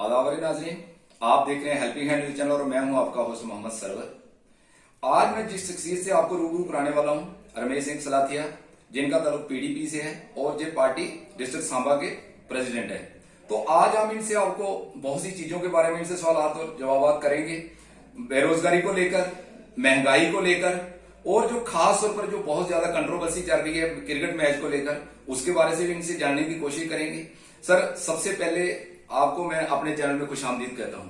आदावरी नाजरीन, आप देख रहे हैं हेल्पिंग हैंड न्यूज चैनल और मैं हूं आपका होस्ट मोहम्मद सरवर। आज मैं जिस शख्सियत से आपको रूबरू कराने वाला हूं रमेश सिंह सलाथिया, जिनका ताल्लुक पीडीपी से है और ये पार्टी डिस्ट्रिक्ट सांबा के प्रेसिडेंट है। तो आज हम इनसे आपको बहुत सी चीजों के बारे में इनसे सवाल और जवाब करेंगे, बेरोजगारी को लेकर, महंगाई को लेकर और जो खास तौर पर जो बहुत ज्यादा कंट्रोवर्सी चल रही है क्रिकेट मैच को लेकर, उसके बारे से भी इनसे जानने की कोशिश करेंगे। सर, सबसे पहले आपको मैं अपने चैनल में खुशामदीद कहता हूं।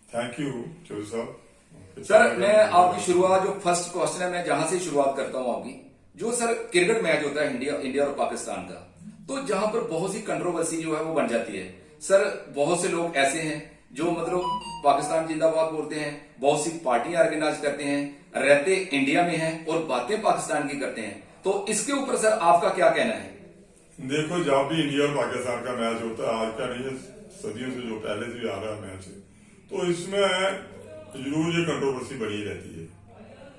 थैंक यू चौधरी साहब। सर, मैं आपकी शुरुआत, जो फर्स्ट क्वेश्चन है, मैं जहां से शुरुआत करता हूं आपकी, जो सर क्रिकेट मैच होता है इंडिया और पाकिस्तान का, तो जहां पर बहुत सी कंट्रोवर्सी जो है वो बन जाती है। सर, बहुत से लोग ऐसे हैं जो मतलब पाकिस्तान जिंदाबाद बोलते हैं, बहुत सी पार्टियां ऑर्गेनाइज करते हैं, रहते इंडिया में हैं और बातें पाकिस्तान की करते हैं। तो इसके ऊपर सर आपका क्या कहना है? देखो, जब भी इंडिया और पाकिस्तान का मैच होता है, आज का नहीं है, सदियों से जो पहले से आ रहा है मैच है, तो इसमें जरूर ये कंट्रोवर्सी बनी रहती है।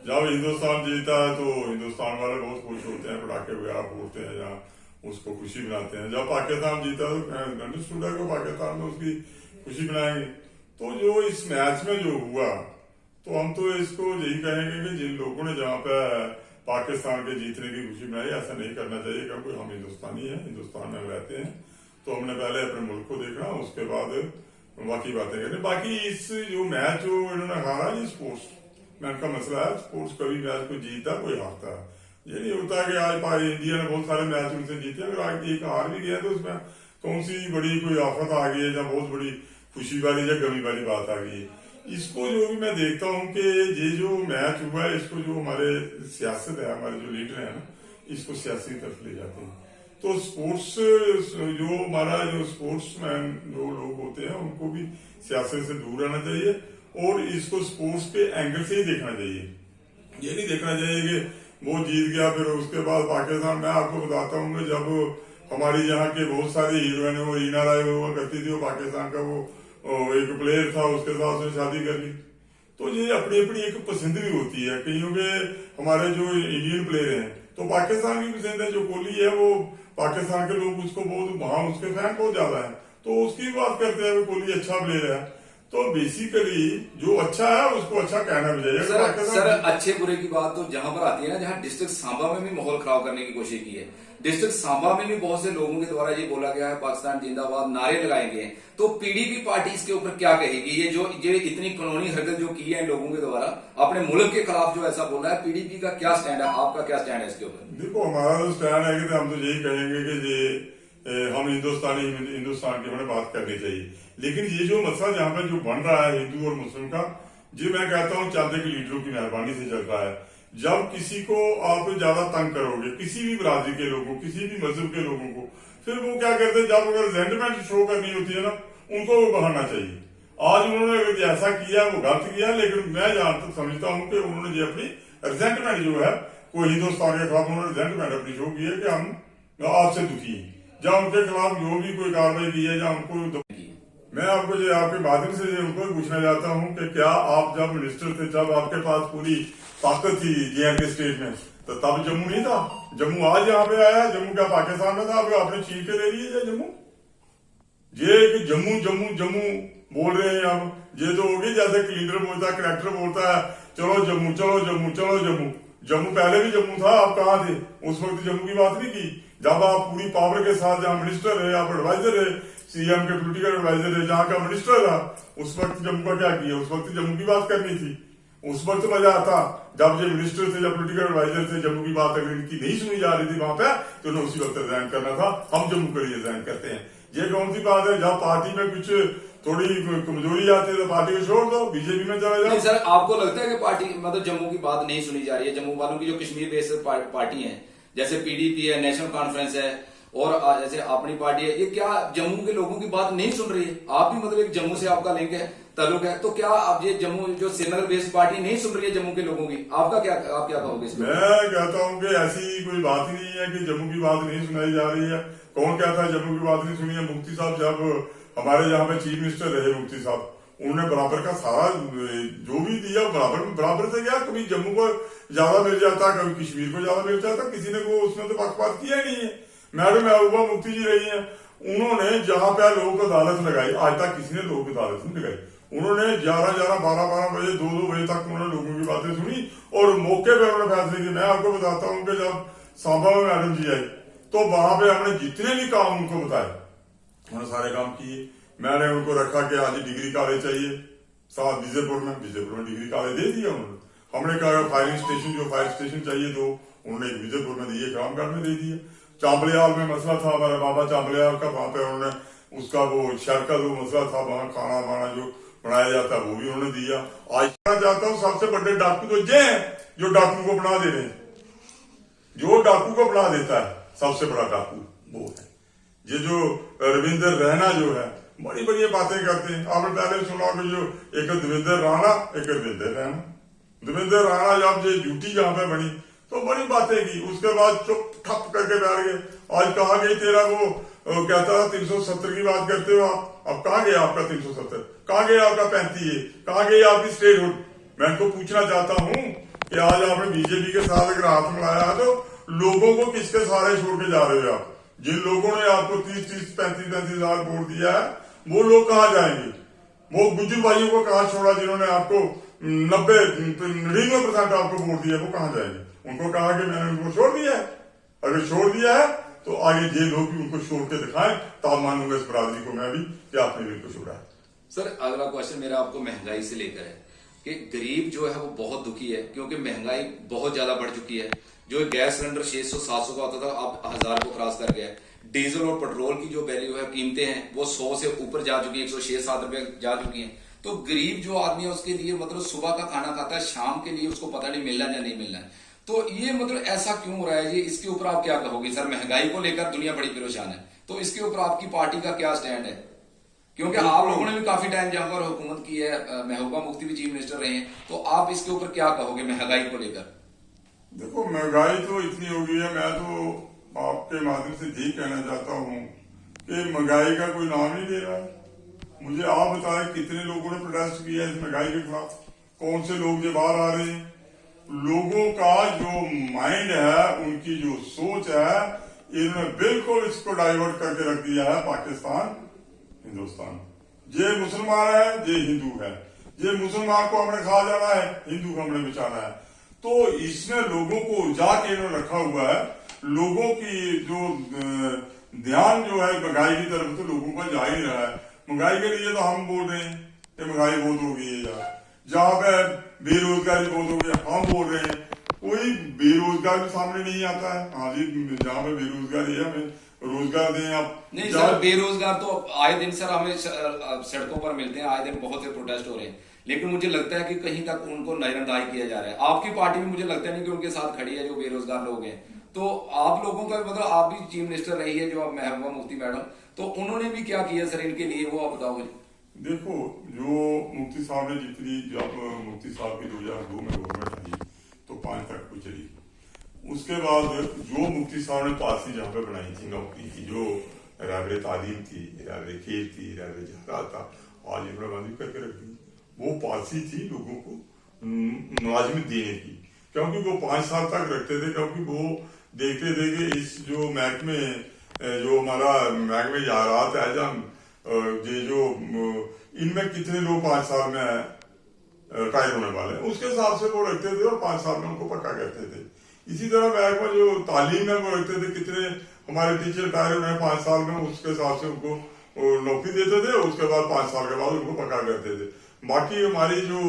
जब हिंदुस्तान जीता है तो हिंदुस्तान वाले बहुत खुश होते हैं, पटाखे वगैरह फोड़ते हैं या उसको खुशी मनाते हैं। जब पाकिस्तान जीता तो अंडरस्टूड है कि पाकिस्तान में उसकी खुशी मनाएंगे। तो जो इस मैच में जो हुआ, तो हम तो इसको यही कहेंगे कि जिन लोगों ने जहाँ पे पाकिस्तान के जीतने की खुशी मनाई, ऐसा नहीं करना चाहिए, क्योंकि हम हिंदुस्तानी हैं, हिंदुस्तान में रहते हैं, तो हमने पहले अपने मुल्क को देखना, उसके बाद बाकी बातें करनी। बाकी इस जो मैच जो इन्होंने हारा, ये स्पोर्ट्स मैन का मसला है। स्पोर्ट्स कभी मैच को जीता कोई हारता है। ये नहीं होता कि आज इंडिया ने बहुत सारे मैच उनसे जीते, अगर आज एक हार भी गया तो उसमें कौन सी बड़ी कोई आफत आ गई है या बहुत बड़ी खुशी वाली या गमी वाली बात आ गई है। इसको जो भी मैं देखता हूँ कि ये जो मैच हुआ है, इसको जो हमारे सियासत है, हमारे जो लीडर है ना, इसको सियासी तरफ ले जाते हैं। तो स्पोर्ट्स जो हमारा जो स्पोर्ट्समैन जो लोग होते हैं, उनको भी सियासत से दूर रहना चाहिए और इसको स्पोर्ट्स के एंगल से ही देखना चाहिए। ये नहीं देखना चाहिए कि वो जीत गया फिर उसके बाद पाकिस्तान। मैं आपको बताता हूँ कि जब हमारी यहाँ के बहुत सारे हीरोइन, वो रीना राय हुआ करती थी, वो पाकिस्तान का वो एक प्लेयर था, उसके साथ उसने शादी कर ली। तो ये अपनी अपनी एक पसंद भी होती है। कईयों के हमारे जो इंडियन प्लेयर हैं तो पाकिस्तान की पसंद है। जो कोहली है वो पाकिस्तान के लोग उसको बहुत, वहां उसके फैन बहुत ज्यादा है, तो उसकी बात करते हैं कोहली अच्छा प्लेयर है। तो बेसिकली जो अच्छा है उसको अच्छा कहना भी चाहिए। सर, अच्छे बुरे की बात तो जहां पर आती है ना, जहां डिस्ट्रिक्ट सांबा में भी माहौल खराब करने की कोशिश की है। डिस्ट्रिक्ट सांबा में भी बहुत से लोगों के द्वारा ये बोला गया है पाकिस्तान जिंदाबाद नारे लगाए गए। तो पीडीपी पार्टी इसके ऊपर क्या कहेगी? ये इतनी कानूनी हरकत जो की है इन लोगों के द्वारा अपने मुल्क के खिलाफ जो ऐसा बोला है, पीडीपी का क्या स्टैंड है? आपका क्या स्टैंड है इसके ऊपर? देखो, हमारा जो स्टैंड है कि हम तो यही कहेंगे कि हम हिंदुस्तान की हमें बात करनी चाहिए। लेकिन ये जो मसला जहाँ पे जो बन रहा है हिंदू और मुस्लिम का, जी मैं कहता हूँ चांदे के लीडरों की मेहरबानी से चल रहा है। जब किसी को आप ज्यादा तंग करोगे, किसी भी बरादरी के लोगों, किसी भी मजहब के लोगों को, फिर वो क्या करते हैं, जब अगर रेजिस्टेंट शो करनी होती है ना, उनको वो बढ़ाना चाहिए। आज उन्होंने अगर जैसा किया वो गलत किया, लेकिन मैं जहां तक समझता हूँ कि उन्होंने जो अपनी रिजेंटमेंट जो है कोई हिंदुस्तान के खिलाफ उन्होंने रिजेंटमेंट अपनी शो की है कि हम आपसे दुखी हैं, या उनके खिलाफ जो भी कोई कार्रवाई की है, या उनको। मैं आपको जो आपके माध्यम से उनको पूछना चाहता हूँ कि क्या आप जब मिनिस्टर थे, जब आपके पास पूरी ताकत थी जे स्टेट में, तो तब जम्मू नहीं था? जम्मू आज यहाँ पे आया, जम्मू क्या पाकिस्तान में था? अब आपने छीन के ले लिए जम्मू। ये जम्मू जम्मू जम्मू बोल रहे हैं अब। ये तो होगी जैसे लीडर बोलता है, करेक्टर बोलता है, चलो जम्मू चलो जम्मू चलो जम्मू। जम्मू पहले भी जम्मू था, आप कहाँ थे? उस वक्त जम्मू की बात नहीं की। जब आप पूरी पावर के साथ, जहाँ मिनिस्टर है, आप एडवाइजर है, सीएम के पोलिटिकल एडवाइजर है, जहाँ का मिनिस्टर था, उस वक्त जम्मू का क्या किया? उस वक्त जम्मू की बात करनी थी। उस वक्त मजा आता जब ये मिनिस्टर थे, जब पोलिटिकल एडवाइजर थे, जम्मू की बात अगर इनकी नहीं सुनी जा रही थी वहां पे, तो उन्हें उसी वक्त रिजाइन करना था। हम जम्मू के लिए रिजाइन करते हैं। ये कौन सी बात है? जब पार्टी में कुछ थोड़ी कमजोरी आती है तो पार्टी को छोड़ दो, बीजेपी में चला जाओ। सर, आपको लगता है कि पार्टी मतलब जम्मू की बात नहीं सुनी जा रही है? जम्मू वालों की जो कश्मीर बेस्ड पार्टी है, जैसे पीडीपी है, नेशनल कॉन्फ्रेंस है और जैसे अपनी पार्टी है, ये क्या जम्मू के लोगों की बात नहीं सुन रही है? आप भी मतलब एक जम्मू से आपका लिंक है, ताल्लुक है, तो क्या अब ये जम्मू जो श्रीनगर बेस्ड पार्टी नहीं सुन रही है जम्मू के लोगों की? आप क्या कहोगे इसमें? मैं कहता हूँ कि ऐसी कोई बात ही नहीं है कि जम्मू की बात नहीं सुनाई जा रही है। कौन कहता है जम्मू की बात नहीं सुनी है? मुफ्ती साहब जब हमारे यहाँ पे चीफ मिनिस्टर रहे, मुफ्ती साहब, उन्होंने बराबर का सारा जो भी दिया बराबर से गया। कभी जम्मू को ज्यादा मिल जाता, कभी कश्मीर को ज्यादा मिल जाता, किसी ने को उसमें तो पक्षपात किया ही नहीं है। मैडम महबूबा मुफ्ती जी रही है, उन्होंने जहां पे लोक अदालत लगाई, आज तक किसी ने लोक अदालत नहीं लगाई, उन्होंने 11-11, 12-12 बजे, 2-2 बजे तक उन्होंने लोगों की बातें सुनी और मौके पे उन्होंने फैसले किए। मैं आपको बताता हूँ कि जब सांबा में मैडम जी आई तो वहां पे हमने जितने भी काम उनको बताए उन्होंने सारे काम किए। मैंने उनको रखा कि आज डिग्री कॉलेज चाहिए साथ विजयपुर में डिग्री कॉलेज दे दिया उन्होंने। हमने कहा फायरिंग स्टेशन, जो फायर स्टेशन चाहिए तो उन्होंने एक विजयपुर में दिए, रामगढ़ में दे दिया। चांबलियाल में मसला था हमारा बाबा चांबलियाल का, वहां पे उन्होंने उसका वो शहर का जो मसला था, वहां खाना वाना जो बनाया जाता है वो भी उन्होंने दिया। आज कहना चाहता हूँ सबसे बड़े डाकू तो ये हैं जो डाकू को बना दे रहे हैं, जो डाकू को बना देता है सबसे बड़ा डाकू वो है। ये जो रविंदर रैना जो है बड़ी बड़ी बातें करते हैं। आपने पहले सुना कि जो एक देवेंद्र राणा, एक रविंदर रैना। देवेंद्र राणा जब ये ड्यूटी जहां पे बनी तो बड़ी बातें की, उसके बाद चुप ठप करके बैठ गए। आज कहा गई तेरा वो कहता था 370 की बात करते हो आप, अब कहाँ गया आपका 370, कहाँ गया आपका 35, कहाँ गई आपकी स्टेटहुड। मैं इनको पूछना चाहता हूँ कि आज आपने बीजेपी के साथ अगर हाथ मिलाया है तो लोगों को किसके सहारे छोड़ के जा रहे हो आप। जिन लोगों ने आपको 30-30, 35-35 हजार वोट दिया है वो लोग कहाँ जाएंगे। वो गुज्जर भाइयों को कहाँ छोड़ा जिन्होंने आपको 99% आपको वोट दिया, वो कहाँ जाएंगे। उनको कहा कि मैंने उनको छोड़ दिया है, अगर छोड़ दिया है तो आगे ये लोग भी उनको छोड़ के दिखाएं, तब मानूंगा इस बरादरी को मैं भी कि आपने भी उनको छोड़ा है। सर अगला क्वेश्चन मेरा आपको महंगाई से लेकर है कि गरीब जो है वो बहुत दुखी है क्योंकि महंगाई बहुत ज्यादा बढ़ चुकी है। जो गैस सिलेंडर 600-700 का होता था अब 1000 को क्रॉस कर गया है। डीजल और पेट्रोल की जो वैल्यू है, कीमतें हैं वो 100 से ऊपर जा चुकी है, 106-107 रुपए जा चुकी हैं। तो गरीब जो आदमी है उसके लिए मतलब सुबह का खाना खाता है, शाम के लिए उसको पता नहीं मिलना या नहीं मिलना है। तो ये मतलब ऐसा क्यों हो रहा है जी, इसके ऊपर आप क्या कहोगे। सर महंगाई को लेकर दुनिया बड़ी परेशान है, तो इसके ऊपर आपकी पार्टी का क्या स्टैंड है। क्योंकि आप लोगों ने भी काफी टाइम जहां पर हुकूमत की है, महबूबा मुफ्ती भी चीफ मिनिस्टर रहे हैं, तो आप इसके ऊपर क्या कहोगे महंगाई को लेकर। देखो महंगाई तो इतनी हो गई है, मैं तो आपके माध्यम से यही कहना चाहता हूँ कि महंगाई का कोई नाम नहीं ले रहा है। मुझे आप बताएं कितने लोगों ने प्रोटेस्ट किया इस महंगाई के खिलाफ, कौन से लोग ये बाहर आ रहे हैं। लोगों का जो माइंड है, उनकी जो सोच है, इन्होंने बिल्कुल इसको डाइवर्ट करके रख दिया है पाकिस्तान हिंदुस्तान। ये मुसलमान है, ये हिंदू है, ये मुसलमान को हमने खा जाना है, हिंदू को हमने बचाना है। तो इसमें लोगों को उलझा के इन्होंने रखा हुआ है। लोगों की जो ध्यान जो है महंगाई की तरफ तो लोगों का जा ही रहा है। महंगाई के लिए तो हम बोल रहे हैं कि महंगाई बहुत हो गई है यार, जहां पे बेरोजगारी बहुत हो गई हम बोल रहे हैं, कोई बेरोजगार भी सामने नहीं आता है। हाँ जी, जहाँ पे बेरोजगारी है हमें रोजगार दें आप। नहीं सर, बेरोजगार तो आए दिन सर हमें सड़कों पर मिलते हैं, आए दिन बहुत से प्रोटेस्ट हो रहे हैं, लेकिन मुझे लगता है कि कहीं तक उनको नजरअंदाज किया जा रहा है। आपकी पार्टी भी मुझे लगता नहीं कि उनके साथ खड़ी है जो बेरोजगार लोग हैं। तो आप लोगों का मतलब आप भी चीफ मिनिस्टर रही है जो अब महबूबा मुफ्ती मैडम, तो उन्होंने भी क्या किया सर इनके लिए, वो आप बताओ। देखो जो मुफ्ती साहब ने जितनी, जब मुफ्ती साहब की 2002 में गवर्नमेंट आई तो 5 तक को चली। उसके बाद जो मुफ्ती साहब ने पॉलिसी जहाँ पे बनाई थी नौकरी की, जो रहबरे तालीम थी, रहबरे खेल थी, रहबरे जहाज था, आज इन्होंने बंद करके रख दी। वो पॉलिसी थी लोगों को मुलाजिमत देने की, क्योंकि वो 5 साल तक रखते थे, क्योंकि वो देखते थे कि इस जो महकमे, जो हमारा महकमे ज़राअत है, ये जो इनमें कितने लोग 5 साल में रिटायर होने वाले हैं, उसके हिसाब से वो रखते थे और 5 साल में उनको पक्का करते थे। इसी तरह महकमा जो तालीम है वो रखते थे, कितने हमारे टीचर रिटायर हुए हैं 5 साल में, उसके हिसाब से उनको नौकरी देते थे, उसके बाद 5 साल के बाद उनको पक्का करते थे। बाकी हमारी जो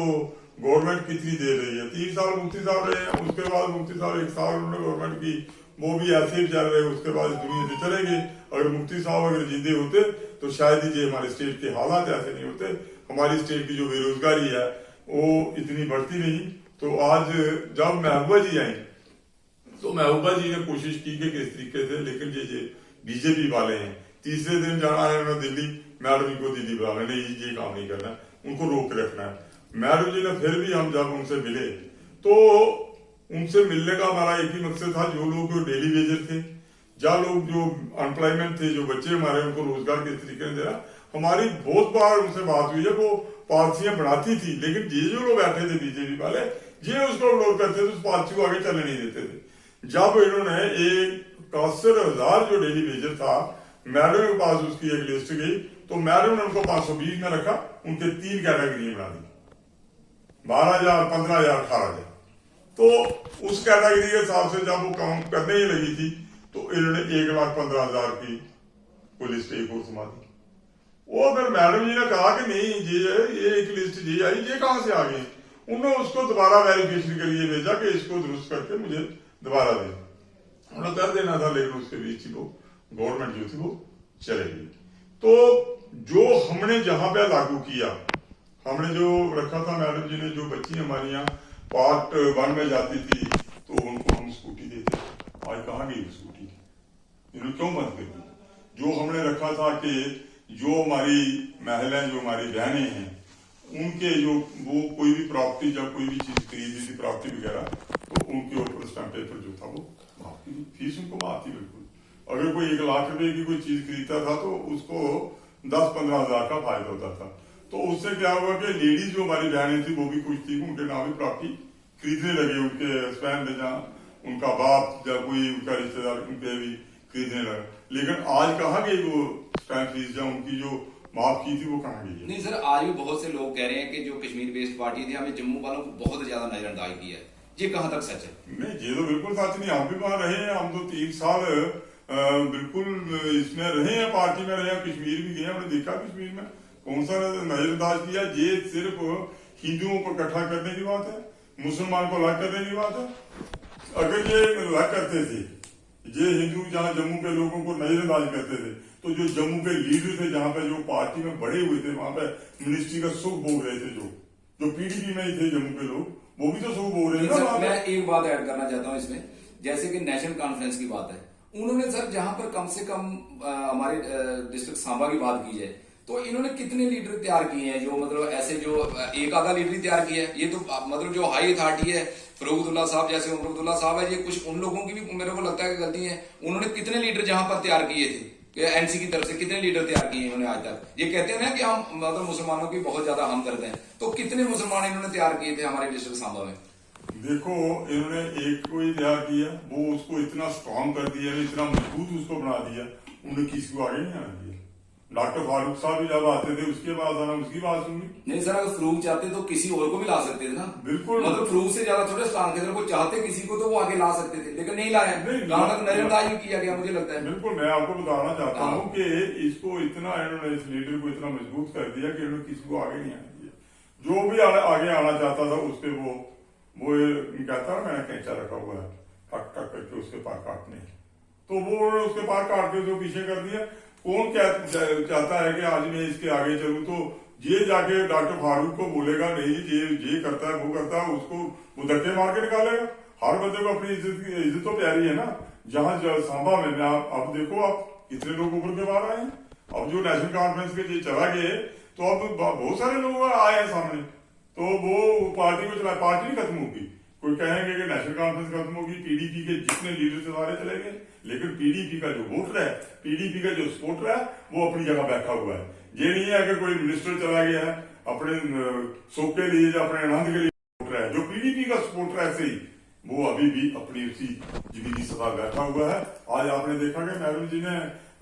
गवर्नमेंट कितनी दे रही है, 3 साल मुफ्ती साहब रहे हैं, उसके बाद मुफ्ती साहब 1 साल उन्होंने गवर्नमेंट की, वो भी ऐसे ही चल रहे, उसके बाद दुनिया से चले गए। अगर मुफ्ती साहब अगर जिंदे होते तो शायद ही ये हमारे स्टेट के हालात ऐसे नहीं होते, हमारी स्टेट की जो बेरोजगारी है वो इतनी बढ़ती नहीं। तो आज जब महबूबा जी आई तो महबूबा जी ने कोशिश की कि किस तरीके से, लेकिन ये बीजेपी वाले हैं, तीसरे दिन जाना है उन्होंने दिल्ली, मैडम जी को दिल्ली बुला लेना, ये काम नहीं करना, उनको रोक के रखना है। मैडम जी ने फिर भी, हम जब उनसे मिले तो उनसे मिलने का हमारा एक ही मकसद था, जो लोग डेली वेजर थे, जहाँ लोग जो अनएम्प्लॉयमेंट थे, जो बच्चे हमारे, उनको रोजगार किस तरीके से देना। हमारी बहुत बार उनसे बात हुई है, वो पॉलिसियां बनाती थी, लेकिन ये जो लोग बैठे थे बीजेपी वाले, ये उसको इग्नोर करते थे, उस पॉलिसी को आगे चलने नहीं देते थे। जब इन्होंने 61,000 जो डेली वेजर था मैडम के पास उसकी एक लिस्ट गई, तो मैडम ने उनको 520 में रखा, उनके 3 कैटेगरी बना दी, 12,000, 15,000, 18,000। तो उस कैटेगरी के हिसाब से जब वो काम करने ही लगी थी तो इन्होंने 1,15,000 की वो लिस्ट एक और सुना दी। वो फिर मैडम जी ने कहा कि नहीं ये एक लिस्ट जी आई, ये कहां से आ गई। उन्होंने उसको दोबारा वेरिफिकेशन के लिए भेजा कि इसको दुरुस्त करके मुझे दोबारा दे। उन्होंने कर देना था, लेकिन उसके बीच ही वो गवर्नमेंट जो थी वो चले गई। तो जो हमने जहां पे लागू किया, हमने जो रखा था, मैडम जी ने जो बच्ची हमारी यहाँ पार्ट 1 में जाती थी तो उनको हम स्कूटी देते, आज कहाँ गई स्कूटी, इन्होंने क्यों बंद कर दी। जो हमने रखा था कि जो हमारी महिलाएं, जो हमारी बहनें हैं, उनके जो वो कोई भी प्रॉपर्टी, जब कोई भी चीज खरीदी थी प्रॉपर्टी वगैरह, तो उनके ऊपर स्टैंप पेपर जो था वो माफ थी, फीस उनको माफ थी बिल्कुल। अगर कोई 1 लाख रुपए की कोई चीज खरीदता था तो उसको 10-15 हजार का फायदा होता था। तो उससे क्या हुआ कि लेडीज जो हमारी बहनें थी वो भी खुश थी, उनके नाम भी प्रॉपर्टी खरीदने लगे, उनके हस्बैंड जहाँ उनका बाप या कोई उनका रिश्तेदार उनके भी खरीदने लगा। लेकिन आज कहाँ गई वो स्टैंप फीस, या उनकी जो माफ की थी वो कहाँ गई है। नहीं सर, आज भी बहुत से लोग कह रहे हैं कि जो कश्मीर बेस्ड पार्टी थी हमें जम्मू वालों को बहुत ज्यादा नजरअंदाज किया है, ये कहां तक सच है? नहीं, ये तो बिल्कुल सच नहीं। हम भी वहां रहे हैं, हम तो 3 साल बिल्कुल इसमें रहे हैं, पार्टी में रहे हैं, कश्मीर भी गए, हमने देखा कश्मीर में कौन सा नजरअंदाज किया। ये सिर्फ हिंदुओं को इकट्ठा करने की बात है, मुसलमान को अलग करने की बात है। अगर ये अलग करते थे, ये हिंदू जहाँ जम्मू के लोगों को नजरअंदाज करते थे, तो जो जम्मू के लीडर थे, जहां पे जो पार्टी में बड़े हुए थे, वहां पे मिनिस्ट्री का सुख बोल रहे थे, जो पीडीपी में ही थे जम्मू के लोग, वो भी तो सुख बोल रहे थे ना। मैं एक बात ऐड करना चाहता हूँ इसमें, जैसे कि नेशनल कॉन्फ्रेंस की बात है, उन्होंने सर जहां पर कम से कम हमारे डिस्ट्रिक्ट सांबा की बात की जाए तो इन्होंने कितने लीडर तैयार किए हैं, जो मतलब ऐसे जो एक आधा लीडर ही तैयार किया है। ये तो मतलब जो हाई अथॉरिटी है, फरूखुल्ला साहब जैसे उमर अब्दुल्ला साहब है, ये कुछ उन लोगों की भी मेरे को लगता है कि गलती है। उन्होंने कितने लीडर जहां पर तैयार किए थे, एनसी की तरफ से कितने लीडर तैयार किए इन्होंने आज तक। ये कहते हैं ना कि हम मतलब मुसलमानों की बहुत ज्यादा हम करते हैं, तो कितने मुसलमान इन्होंने तैयार किए थे हमारे डिस्ट्रिक्ट सांबा में? देखो, इन्होंने एक को ही तैयार किया, वो उसको इतना स्ट्रांग कर दिया, इतना मजबूत उसको बना दिया, उन्हें किसी को आगे नहीं आना दिया। डॉक्टर फारूक साहब भी जब आते थे उसके बाद आना, उसकी बात सुनी। नहीं सर, अगर फरूक चाहते तो किसी और को भी ला सकते थे ना। बिल्कुल, मतलब फरूक से ज्यादा थोड़े स्ट्रांग थे, अगर वो चाहते किसी को तो वो आगे ला सकते थे, लेकिन नहीं लाया। जहां तक नजरअंदाज भी किया गया मुझे लगता है। बिल्कुल, मैं आपको बताना चाहता हूँ कि इसको इतना इन्होंने, इस लीडर को इतना मजबूत कर दिया कि इन्होंने किसी को आगे नहीं आने दिया। जो भी आगे आना चाहता था उसके वो कहता है मैंने कैंचा रखा हुआ है, टक टक करके उसके पार काटने, तो वो उसके पार काट के उसको पीछे कर दिया। कौन चाहता है कि आज मैं इसके आगे चलूं, तो ये जाके डॉक्टर फारूक को बोलेगा नहीं ये करता है, वो करता है, उसको वो धक्के मार के निकालेगा। हर बंदे को अपनी इज्जत तो प्यारी है ना। जहां सांबा में अब देखो आप कितने लोग उभर के बाहर आए हैं। अब जो नेशनल कॉन्फ्रेंस के चला गए तो अब बहुत सारे लोग आए हैं सामने, तो वो पार्टी को चला, पार्टी नहीं खत्म होगी। कोई कहेंगे कि नेशनल कॉन्फ्रेंस खत्म होगी, पीडीपी के जितने लीडर थे सारे चले गए, लेकिन पीडीपी का जो वोटर है, पीडीपी का जो सपोर्टर है, वो अपनी जगह बैठा हुआ है। ये नहीं है कि कोई मिनिस्टर चला गया है अपने सुख के लिए या अपने आनंद के लिए, वोटर है जो पीडीपी का सपोर्टर है, ऐसे ही वो अभी भी अपनी उसी जीबी सभा बैठा हुआ है। आज आपने देखा कि मैडम जी ने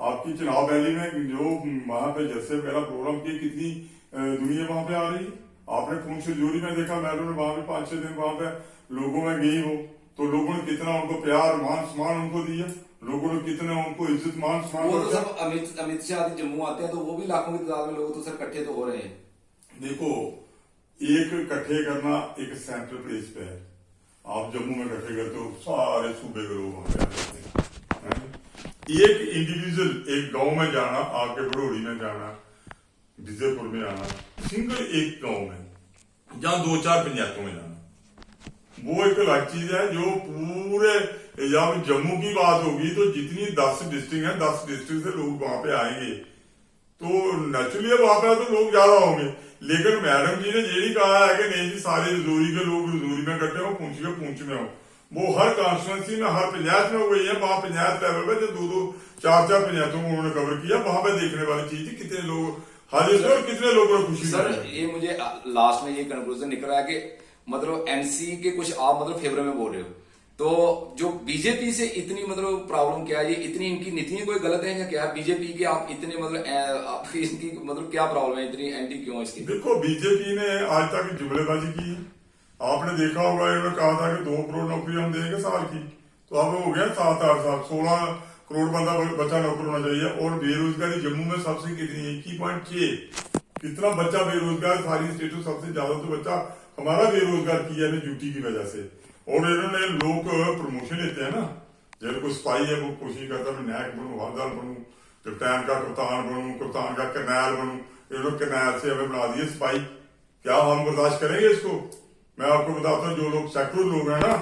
आपकी चुनाव रैली में जो वहां पे जलसे वगैरह प्रोग्राम किए, कितनी दुनिया वहां पे आ रही। आपने पूंछ से जोरी में देखा, मैडम ने वहां पे 5-6 दिन वहां पे लोगों में गई हो, तो लोगों ने कितना उनको प्यार मान सम्मान उनको दिया, लोगों ने कितना उनको इज्जत मान सम्मान। वो तो सब अमित शाह जम्मू आते हैं तो वो भी लाखों की तादाद में लोग तो सर इकट्ठे तो हो रहे हैं। देखो, एक इकट्ठे करना एक सेंट्रल प्लेस पे है, आप जम्मू में इकट्ठे करते हो सारे सूबे के लोग वहां पे। एक इंडिविजुअल एक गांव में जाना, आपके बड़ोड़ी में जाना, विजयपुर में आना, सिंगल एक गांव में, जहां 2-4 पंचायतों में जाना, वो एक अलग चीज है। जो पूरे जब जम्मू की बात होगी तो जितनी 10 डिस्ट्रिक्ट है, 10 डिस्ट्रिक्ट से लोग वहां पे आएंगे, तो नेचुरली वहां पे तो लोग ज्यादा होंगे। लेकिन मैडम जी ने ये नहीं कहा है कि नहीं जी सारे रजौरी के लोग रजौरी में इकट्ठे हो, पूंछ के पूंछ में हो। वो हर कॉन्स्टिट्यूंसी में, हर पंचायत में हो गई है। वहां पंचायत लेवल पे जो 2-2, 4-4 पंचायतों को उन्होंने कवर किया, वहां पे देखने वाली चीज थी कितने लोग हाजिर और कितने लोगों को खुशी। सर ये मुझे लास्ट में ये कंक्लूजन निकल रहा है कि मतलब एनसी के कुछ आप मतलब फेवर में बोल रहे हो, तो जो बीजेपी से इतनी मतलब प्रॉब्लम क्या है, ये इतनी इनकी नीतियां कोई गलत है या क्या? बीजेपी के आप इतने मतलब आपकी इनकी मतलब क्या प्रॉब्लम है, इतनी एंटी क्यों है इसकी? देखो, बीजेपी ने आज तक जुमलेबाजी की है। आपने देखा होगा, इन्होंने कहा था कि 2 करोड़ नौकरी हम देंगे साल की, तो अब हो गया 7-8 साल, 16 करोड़ बच्चा नौकर होना चाहिए। और बेरोजगारी जम्मू में सबसे कितनी है? 21.6। कितना बच्चा बेरोजगार, सारी स्टेटों सबसे ज्यादा तो बच्चा हमारा बेरोजगार किया है ड्यूटी की वजह से। और इन्होंने लोग प्रमोशन लेते हैं ना, जब कोई सिपाही है वो कोशिश करता है मैं नायक बनूं, हवलदार बनूं, कप्तान का कप्तान बनूं, कप्तान का करनैल बनूं। इन्होंने करनैल से हमें बना दिए सिपाही। क्या हम बर्दाश्त करेंगे इसको? मैं आपको बताता हूँ, जो लोग सेक्युलर लोग हैं ना,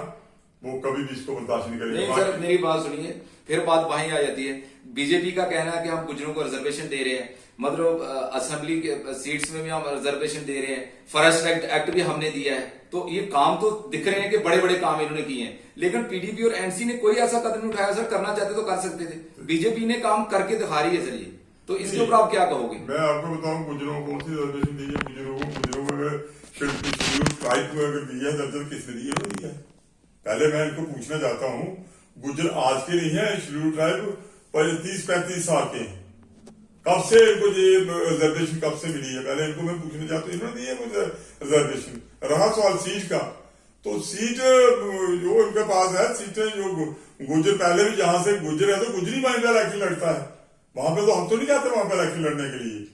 वो कभी भी इसको बर्दाश्त नहीं करेंगे। नहीं सर, मेरी बात सुनिए, फिर बात वहीं आ जाती है। बीजेपी का कहना है कि हम गुजरों को रिजर्वेशन दे रहे हैं, मतलब असेंबली के सीट्स में भी हम रिजर्वेशन दे रहे हैं, फॉरेस्ट एक्ट भी हमने दिया है। तो ये काम तो दिख रहे हैं कि बड़े बड़े काम इन्होंने किए हैं, लेकिन पीडीपी और एनसी ने कोई ऐसा कदम नहीं उठाया। सर, करना चाहते तो कर सकते थे, बीजेपी ने काम करके दिखा रही है सर ये। तो इसके ऊपर आप क्या कहोगे? मैं आपको बताऊं, गुजरों को कौन सी रिजर्वेशन दी है? गुजरों को अगर शेड्यूल ट्राइब को अगर दिया है दर्जन, किसने दिया है? दिया है। पहले मैं इनको पूछना चाहता हूँ, गुजर आज के नहीं है, शेड्यूल ट्राइब 30-35 साल के हैं। कब से इनको ये रिजर्वेशन कब से मिली है? पहले इनको मैं पूछना चाहता हूँ, इन्होंने दी है मुझे रिजर्वेशन। रहा सवाल सीट का, तो सीट जो इनके पास है, सीटें जो गुजर पहले भी जहां से गुजर है तो गुजरी माइंड इलेक्शन लड़ता है, वहां पे तो हम तो नहीं जाते वहां पे इलेक्शन लड़ने के लिए।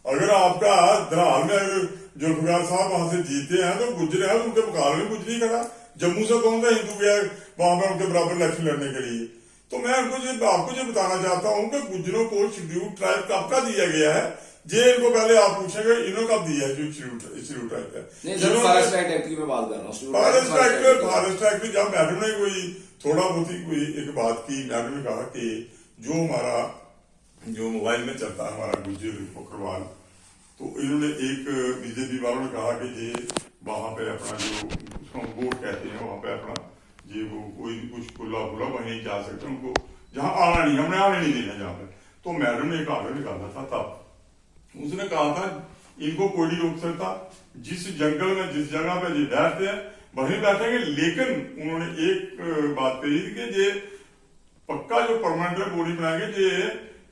अगर आपका दरहाल में अगर जुल्फिकार साहब वहां से जीते हैं तो गुजर है, उनके मुकाबले में गुजरी खड़ा। जम्मू से कौन सा हिंदू गया वहां पर उनके बराबर इलेक्शन लड़ने के लिए? तो मैं आपको जो बताना चाहता हूँ कि गुजरों को शेड्यूल ट्राइब कब का दिया गया है, जे इनको पहले आप पूछेंगे इन्होंने कब दिया है जो शेड्यूल ट्राइब का? फॉरेस्ट एक्ट की मैं बात कर रहा हूँ। फॉरेस्ट एक्ट जब मैडम ने कोई थोड़ा बहुत ही कोई एक बात की, मैडम ने कहा कि जो हमारा जो मोबाइल में चलता है हमारा गुजर फकरवाल, तो इन्होंने एक बीजेपी वालों ने कहा कि ये वहां पे अपना जो उसको वोट कहते हैं, वहां पे अपना ये वो कोई कुछ खुला खुला वहीं जा सकते, उनको जहां आना नहीं, हमने आने नहीं देना जहां पे। तो मैडम ने एक आर्डर निकाला था, तब उसने कहा था इनको कोई नहीं रोक सकता, जिस जंगल में जिस जगह पे ये बैठते हैं वहीं बैठेंगे। लेकिन उन्होंने एक बात कही थी कि ये पक्का जो परमानेंट बॉडी बनाएंगे,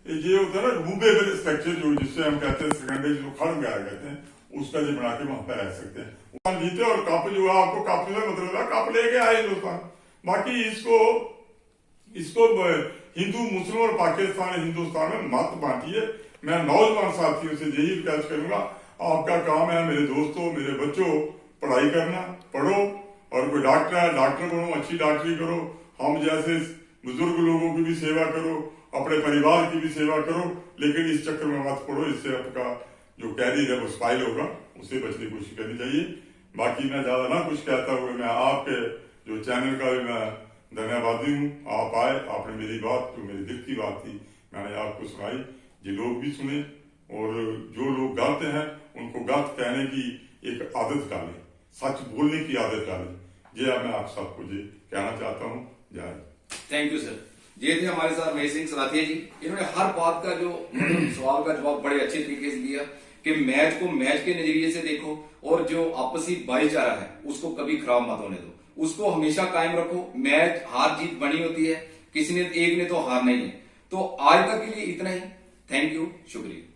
ये होता है ना मूवेबल स्ट्रक्चर, जो जिससे हम कहते हैं सेकेंडरी जो खड़ गया कहते हैं, उसका जो बना के वहां पे रह सकते हैं जीते। और कप जो है, आपको कप से मतलब है कप लेके आए हिंदुस्तान। बाकी इसको हिंदू मुस्लिम और पाकिस्तान हिंदुस्तान में मत बांटिए। मैं नौजवान साथियों से यही रिक्वेस्ट करूंगा, आपका काम है मेरे दोस्तों, मेरे बच्चों, पढ़ाई करना, पढ़ो, और कोई डॉक्टर है डॉक्टर बनो, अच्छी डॉक्टरी करो, हम जैसे बुजुर्ग लोगों की भी सेवा करो, अपने परिवार की भी सेवा करो, लेकिन इस चक्कर में मत पड़ो, इससे आपका जो कैरियर है वो स्पाइल होगा, उससे बचने की कोशिश करनी चाहिए। बाकी मैं ज्यादा ना कुछ कहता हुआ मैं आपके जो चैनल का भी मैं धन्यवादी हूँ। आप आए, आपने मेरी बात जो मेरे दिल की बात थी मैंने आपको सुनाई, ये लोग भी सुने, और जो लोग गलत हैं उनको गलत कहने की एक आदत डालें, सच बोलने की आदत डालें। ये मैं आप सबको ये कहना चाहता हूँ। जय। Thank you sir. ये थे हमारे साथ रमेश सिंह सलाथिया जी। इन्होंने हर बात का जो सवाल का जवाब बड़े अच्छे तरीके से दिया कि मैच को मैच के नजरिए से देखो, और जो आपसी भाईचारा है उसको कभी खराब मत होने दो, उसको हमेशा कायम रखो। मैच हार जीत बनी होती है, किसी ने एक ने तो हारना ही है। तो आज तक के लिए इतना ही। थैंक यू, शुक्रिया।